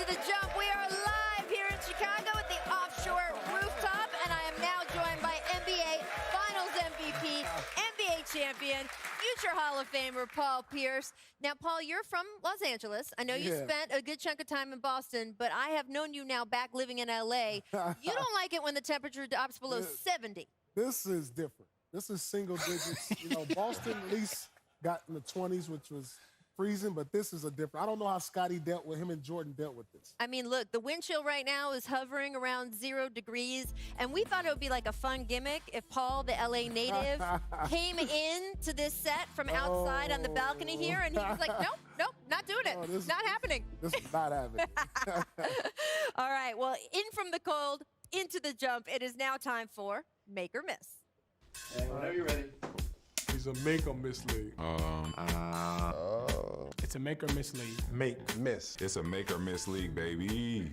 to The Jump. We are live here in Chicago at the offshore rooftop, and I am now joined by NBA Finals MVP, NBA champion, future Hall of Famer Paul Pierce. Now, Paul, you're from Los Angeles. I know you spent a good chunk of time in Boston, but I have known you now back living in L.A. You don't like it when the temperature drops below 70. This is different. This is single digits. You know, Boston at least got in the 20s, which was freezing, but this is a different. I don't know how Scottie dealt with him and Jordan dealt with this. I mean, look, the wind chill right now is hovering around 0 degrees, and we thought it would be like a fun gimmick if Paul, the LA native, came in to this set from outside on the balcony here, and he was like, nope, not doing it. Not happening. This is not happening. All right, well, in from the cold, into the jump, it is now time for Make or Miss. Whenever you're ready. He's a make or miss league. It's a make or miss league. Make, miss. It's a make or miss league, baby.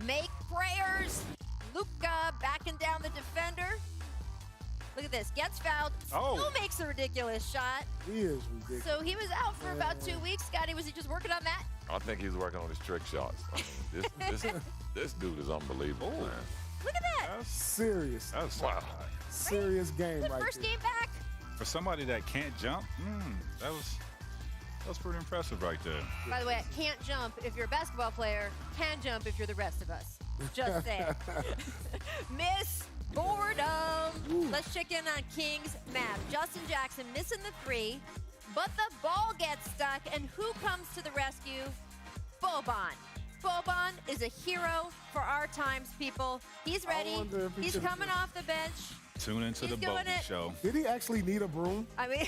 Make prayers. Luka backing down the defender. Look at this. Gets fouled. Still makes a ridiculous shot. He is ridiculous. So he was out for about 2 weeks. Scotty, was he just working on that? I think he's working on his trick shots. This dude is unbelievable, man. Look at that. That's Serious. Wow. Serious game Good right first there. game back. for somebody that can't jump. That was pretty impressive right there. By the way, I can't jump if you're a basketball player. Can jump if you're the rest of us. Just saying. Miss boredom. Let's check in on Kings map. Justin Jackson missing the three, but the ball gets stuck, and who comes to the rescue? Boban. Boban is a hero for our times, people. He's ready. He's coming off the bench. Tune into the Boban show. Did he actually need a broom? I mean,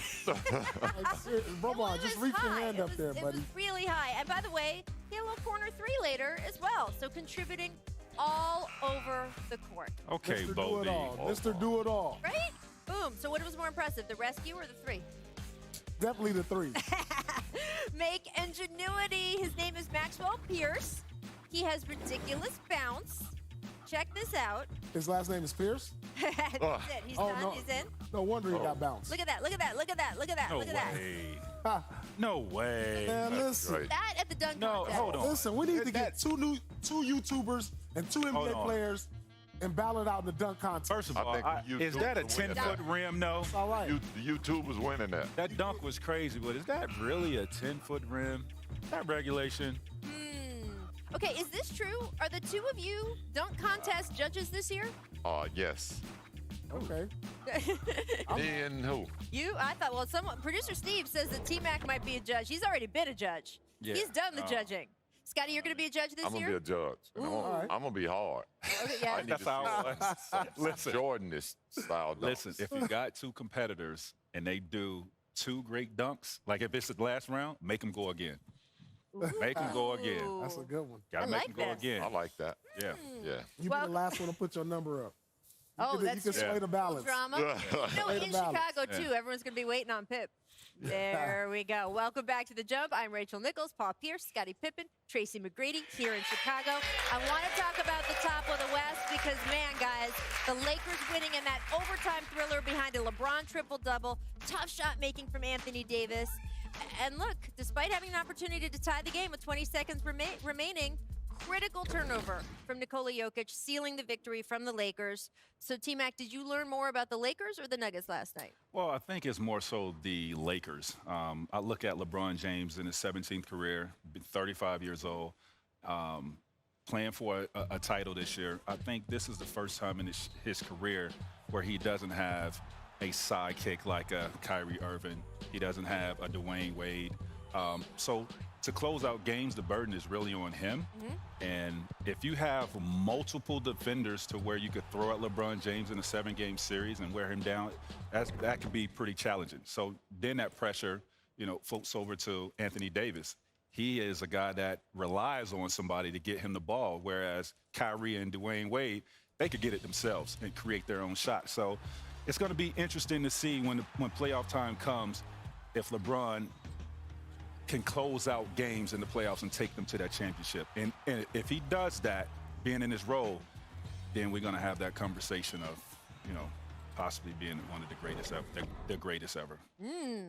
Boban, just reach your hand up there, buddy. It was really high. And by the way, he had a little corner three later as well. So contributing all over the court. Okay, Mr. Bodie. Do-It-All. Mr. Do-It-All. Right? Boom. So what was more impressive, the rescue or the three? Definitely the three. Make ingenuity. His name is Maxwell Pierce. He has ridiculous bounce. Check this out. His last name is Pierce? That's it. He's done. No. He's in. No wonder he got bounced. Look at that. Look at that. Look at that. Look at that. No look at way. Ha. No way. Man, listen. right. that. That at the dunk No, contest. hold on. Listen, we need to get two YouTubers and two Hold NBA on. players and battle it out in the dunk contest. First of all, I think is that a YouTubers winning 10-foot that. rim? No. All right. The YouTube was winning that. That dunk was crazy, but is that really a 10-foot rim? Is that regulation? Okay, is this true? Are the two of you dunk contest judges this year? Yes. Okay. Me and who? You? I thought, well, producer Steve says that T-Mac might be a judge. He's already been a judge. Yeah. He's done the judging. Scotty, you're going to be a judge this I'm year? gonna be a judge. And I'm gonna be hard. Okay, yeah. I need That's to how it was. see Listen. Jordan-ish style dunks. Listen, if you got two competitors and they do two great dunks, like if it's the last round, make them go again. Make them go again. Ooh. That's a good one. Gotta I make like them go this. again. I like that. Yeah. Yeah. You Well- be the last one to put your number up. Oh, You that's can sway the balance. drama. You know, in the balance. Chicago, too, everyone's going to be waiting on Pip. There we go. Welcome back to The Jump. I'm Rachel Nichols, Paul Pierce, Scottie Pippen, Tracy McGrady here in Chicago. I want to talk about the top of the West because, man, guys, the Lakers winning in that overtime thriller behind a LeBron triple-double. Tough shot making from Anthony Davis. And look, despite having an opportunity to tie the game with 20 seconds remaining, critical turnover from Nikola Jokic, sealing the victory from the Lakers. So, T-Mac, did you learn more about the Lakers or the Nuggets last night? Well, I think it's more so the Lakers. I look at LeBron James in his 17th career, 35 years old, playing for a title this year. I think this is the first time in his career where he doesn't have a sidekick like a Kyrie Irving. He doesn't have a Dwayne Wade. So to close out games, the burden is really on him. And if you have multiple defenders to where you could throw at LeBron James in a 7-game series and wear him down, that could be pretty challenging. So then that pressure, floats over to Anthony Davis. He is a guy that relies on somebody to get him the ball, whereas Kyrie and Dwayne Wade, they could get it themselves and create their own shot. So it's going to be interesting to see when playoff time comes if LeBron can close out games in the playoffs and take them to that championship. And if he does that, being in his role, then we're going to have that conversation of, possibly being one of the greatest ever, the greatest ever.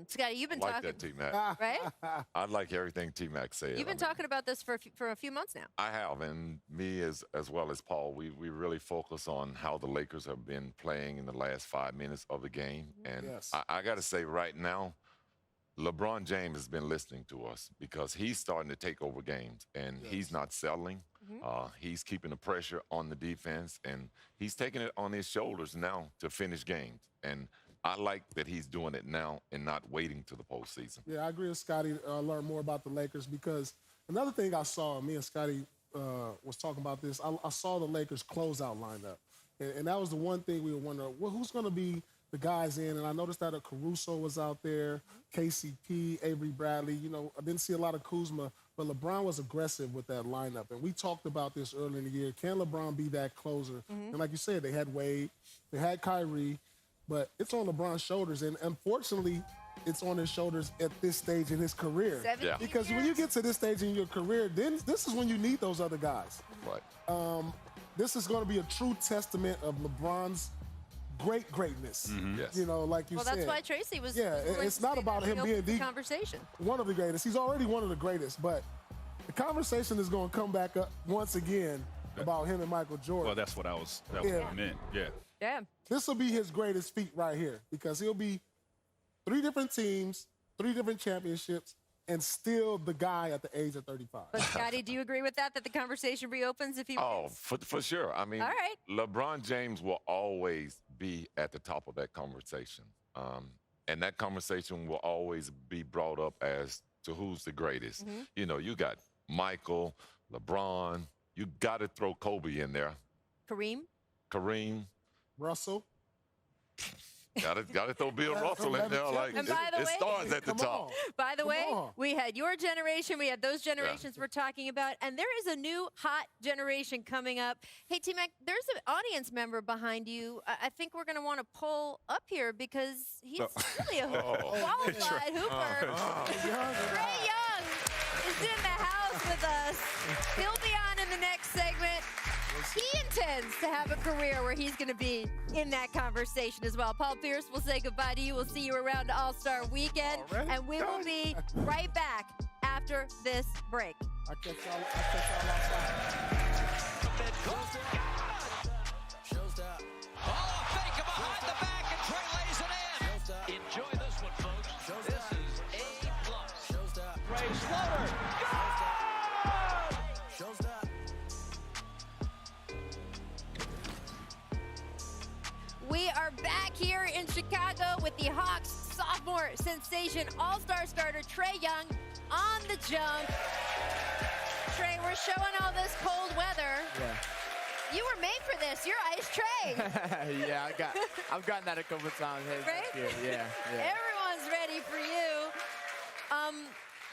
Scotty, you've been I like talking, that, T-Mac. right? I like everything T-Mac said. You've been talking about this for a few months now. I have, and me as well as Paul, we really focus on how the Lakers have been playing in the last 5 minutes of the game. And Yes. I got to say right now, LeBron James has been listening to us because he's starting to take over games, and he's not settling. He's keeping the pressure on the defense, and he's taking it on his shoulders now to finish games. And I like that he's doing it now and not waiting to the postseason. Yeah, I agree with Scotty. Learn more about the Lakers because another thing I saw, me and Scotty was talking about this. I saw the Lakers closeout lineup, and that was the one thing we were wondering, well, who's going to be the guys in? And I noticed that Caruso was out there, KCP, Avery Bradley. You know, I didn't see a lot of Kuzma, but LeBron was aggressive with that lineup. And we talked about this early in the year. Can LeBron be that closer? And like you said, they had Wade, they had Kyrie, but it's on LeBron's shoulders. And unfortunately, it's on his shoulders at this stage in his career. 17 Yeah. Because when you get to this stage in your career, then this is when you need those other guys. Right. This is going to be a true testament of LeBron's greatness. Yes. You know, like you Well, said. that's why Tracy was. Yeah, was willing it's to not say about that him he being opened the the conversation. one of the greatest. He's already one of the greatest, but the conversation is going to come back up once again about him and Michael Jordan. Well, that's what I meant. Yeah. Yeah. This will be his greatest feat right here because he'll be 3 different teams, 3 different championships, and still the guy at the age of 35. But Scotty, do you agree with that? That the conversation reopens if he Oh, wins? for sure. I mean, All right. LeBron James will always be at the top of that conversation. And that conversation will always be brought up as to who's the greatest. You know, you got Michael, LeBron. You got to throw Kobe in there. Kareem. Russell. Got to throw Bill Russell in there. Like, And by the it way- starts at the Come top. on. By the Come way, on. we had your generation, we had those generations we're talking about, and there is a new hot generation coming up. Hey, T-Mac, there's an audience member behind you. I think we're going to want to pull up here because he's really a qualified hooper. Trey Young is in the house with us. He'll be on in the next segment. He intends to have a career where he's going to be in that conversation as well. Paul Pierce, we'll say goodbye to you. We'll see you around All-Star Weekend. Already? And we will be right back after this break. I catch y'all outside. Oh, fake behind the back, and Trey lays it in. Enjoy this one, folks. This is A+. Trey Slower. We are back here in Chicago with the Hawks sophomore sensation all-star starter Trey Young on the jump. Trey, we're showing all this cold weather. Yeah. You were made for this. You're Ice Trey. Yeah, I've gotten that a couple times. Hey, Right? Yeah. Everyone's ready for you.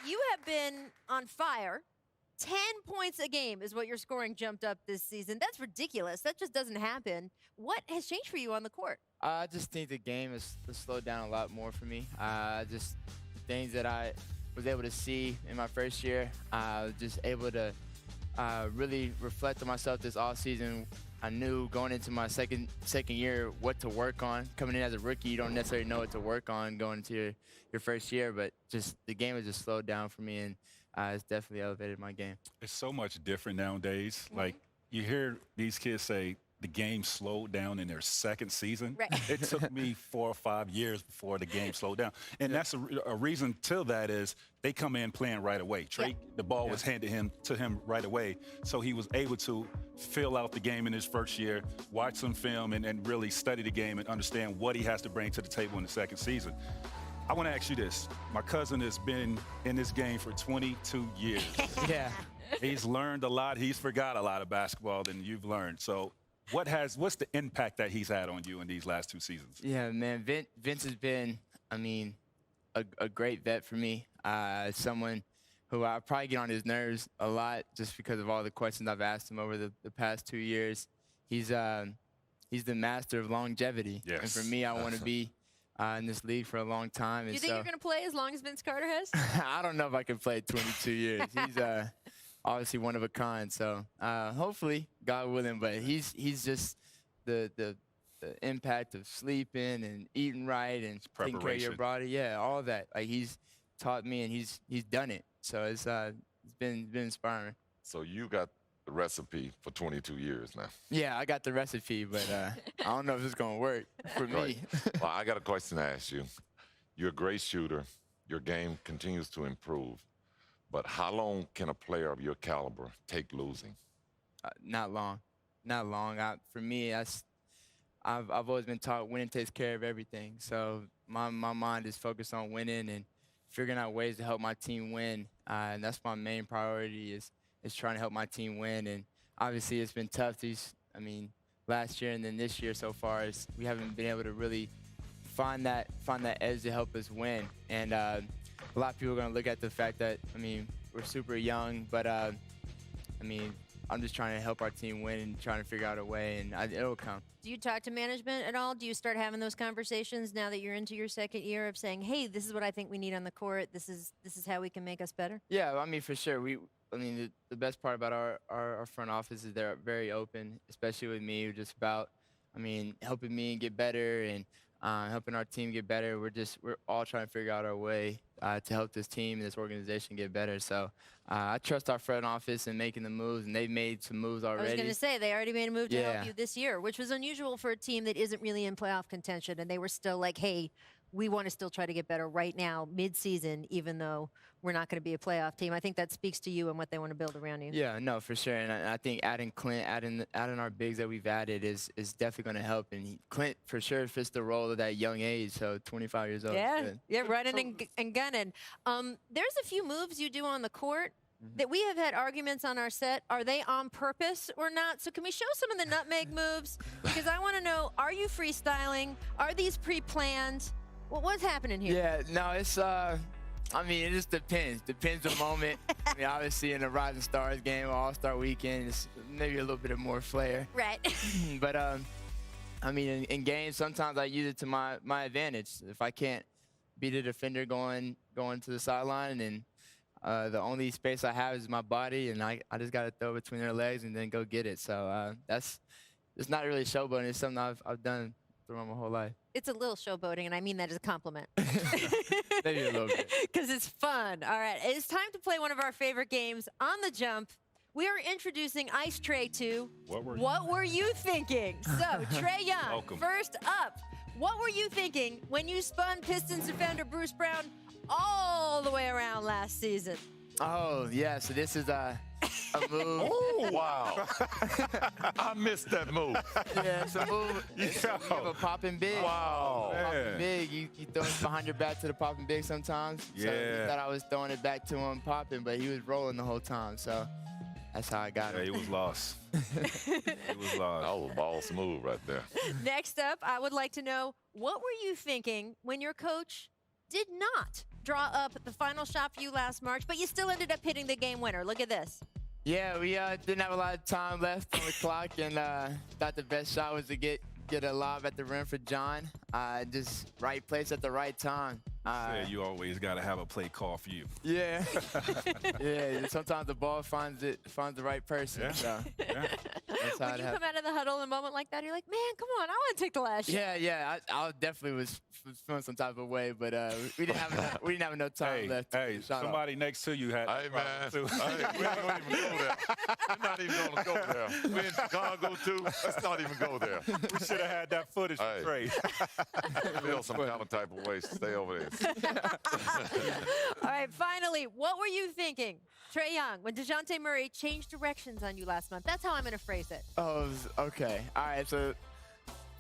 You have been on fire. 10 points a game is what your scoring jumped up this season. That's ridiculous. That just doesn't happen. What has changed for you on the court? I just think the game has slowed down a lot more for me. Just things that I was able to see in my first year, just able to really reflect on myself this offseason. I knew going into my second year what to work on. Coming in as a rookie, you don't necessarily know what to work on going into your first year, but just the game has just slowed down for me, and it's definitely elevated my game. It's so much different nowadays. Like, you hear these kids say the game slowed down in their second season. Right. It took me 4 or 5 years before the game slowed down. And that's a reason to that is they come in playing right away. Trey, the ball was handed to him right away. So he was able to fill out the game in his first year, watch some film, and really study the game and understand what he has to bring to the table in the second season. I want to ask you this. My cousin has been in this game for 22 years. Yeah. He's learned a lot. He's forgot a lot of basketball than you've learned. So what's the impact that he's had on you in these last 2 seasons? Yeah, man. Vince has been, a great vet for me. Someone who I probably get on his nerves a lot just because of all the questions I've asked him over the past 2 years. He's the master of longevity. Yes. And for me, I want to be in this league for a long time. Do And you think so, you're going to play as long as Vince Carter has? I don't know if I can play 22 years. He's obviously one of a kind. So hopefully, God willing. But he's just the the impact of sleeping and eating right and taking care of your Preparation. body. Yeah, all of that. Like he's taught me and he's done it. So it's been inspiring. So you got the recipe for 22 years now. Yeah, I got the recipe, but I don't know if it's gonna work for me. Right. Well, I got a question to ask you. You're a great shooter. Your game continues to improve. But how long can a player of your caliber take losing? Not long, not long. For me, I've always been taught winning takes care of everything. So my mind is focused on winning and figuring out ways to help my team win. And that's my main priority is trying to help my team win. And obviously it's been tough last year and then this year so far we haven't been able to really find that edge to help us win. And a lot of people are going to look at the fact that, we're super young, but I'm just trying to help our team win and trying to figure out a way, and it'll come. Do you talk to management at all? Do you start having those conversations now that you're into your second year of saying, hey, this is what I think we need on the court. This is how we can make us better? Yeah, for sure. The best part about our front office is they're very open, especially with me, just about, helping me get better and helping our team get better. We're all trying to figure out our way to help this team and this organization get better. So I trust our front office in making the moves, and they've made some moves already. I was going to say, they already made a move to help you this year, which was unusual for a team that isn't really in playoff contention, and they were still like, hey, we want to still try to get better right now, mid-season, even though we're not going to be a playoff team. I think that speaks to you and what they want to build around you. Yeah, no, for sure. And I think adding Clint, adding our bigs that we've added is definitely going to help. And Clint, for sure, fits the role of that young age, so 25 years old. Yeah, running and gunning. There's a few moves you do on the court that we have had arguments on our set. Are they on purpose or not? So can we show some of the nutmeg moves? Because I want to know, are you freestyling? Are these pre-planned? What's happening here? Yeah, no, it's it just depends. Depends the moment. Obviously in the Rising Stars game, All-Star Weekend, it's maybe a little bit of more flair. Right. But in games, sometimes I use it to my advantage. If I can't beat a defender going to the sideline, and the only space I have is my body, and I just got to throw between their legs and then go get it. So it's not really showboating. It's something I've done throughout my whole life. It's a little showboating, and I mean that as a compliment. Maybe a little bit. Because it's fun. All right, it's time to play one of our favorite games, On the Jump. We are introducing Ice Trey to What Were You Thinking? So, Trey Young, Welcome. First up, what were you thinking when you spun Pistons defender Bruce Brown all the way around last season? Oh, yeah, so this is a move. Oh, wow. I missed that move. Yeah, it's a move. You have a popping big. Wow. Popping big. You throw it behind your back to the popping big sometimes. Yeah. So he thought I was throwing it back to him popping, but he was rolling the whole time. So that's how I got Yeah, him. he was lost. He was lost. That was ball smooth right there. Next up, I would like to know, what were you thinking when your coach did not draw up the final shot for you last March, but you still ended up hitting the game winner? Look at this. Yeah, we didn't have a lot of time left on the clock, and thought the best shot was to get a lob at the rim for John. Just right place at the right time. Yeah, you always got to have a play call for you. Yeah. Yeah, sometimes the ball finds the right person. Yeah. So Yeah. that's how When it you happens. come out of the huddle in a moment like that, you're like, man, come on, I want to take the last shot. Yeah. I definitely was feeling some type of way, but we didn't have enough time left. Hey, somebody next to you had. Hey, man. Hey, we ain't going to even go there. We're not even going to go there. We're in Chicago, too. Let's not even go there. We should have had that footage Hey. for Trey. Feel some kind of type of way. Stay over there. All right, finally, what were you thinking, Trey Young, when DeJounte Murray changed directions on you last month? That's how I'm going to phrase it. Oh, okay. All right, so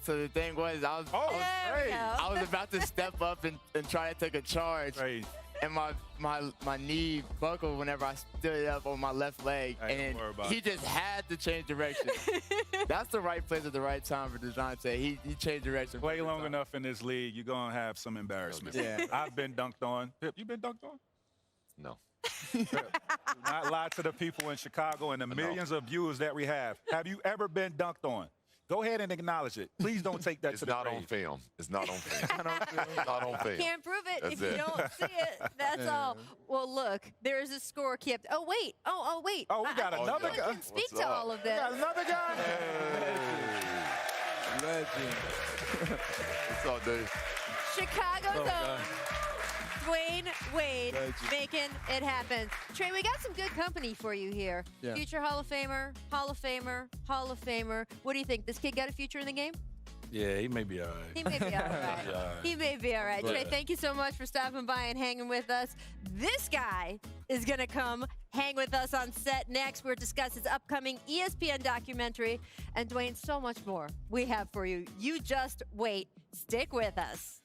the thing was, I was about to step up and try to take a charge, Trey, and my knee buckled whenever I stood up on my left leg, Hey, and don't worry about he it. just had to change direction. That's the right place at the right time for DeJounte. He changed direction. play every long time. enough in this league, you're going to have some embarrassment. Yeah. I've been dunked on. Pip, you been dunked on? No. Do not lie to the people in Chicago and the millions of viewers that we have. Have you ever been dunked on? Go ahead and acknowledge it. Please don't take that It's to the not grave. on film. It's not on film. Not on film. Can't prove it That's if you it. don't see it. That's all. Well, look, there is a score kept. Oh, wait. Oh, wait. Oh, we got I another really guy. can speak What's to up? all of this. Got another guy. What's up, Dave? Chicago's Oh, own God. Dwayne Wade making it happen. Trey, we got some good company for you here. Yeah. Future Hall of Famer, Hall of Famer, Hall of Famer. What do you think? This kid got a future in the game? Yeah, he may be all right. He may be all right. Yeah. He may be all right. Trey, thank you so much for stopping by and hanging with us. This guy is going to come hang with us on set next. We're discussing his upcoming ESPN documentary. And Dwayne, so much more we have for you. You just wait. Stick with us.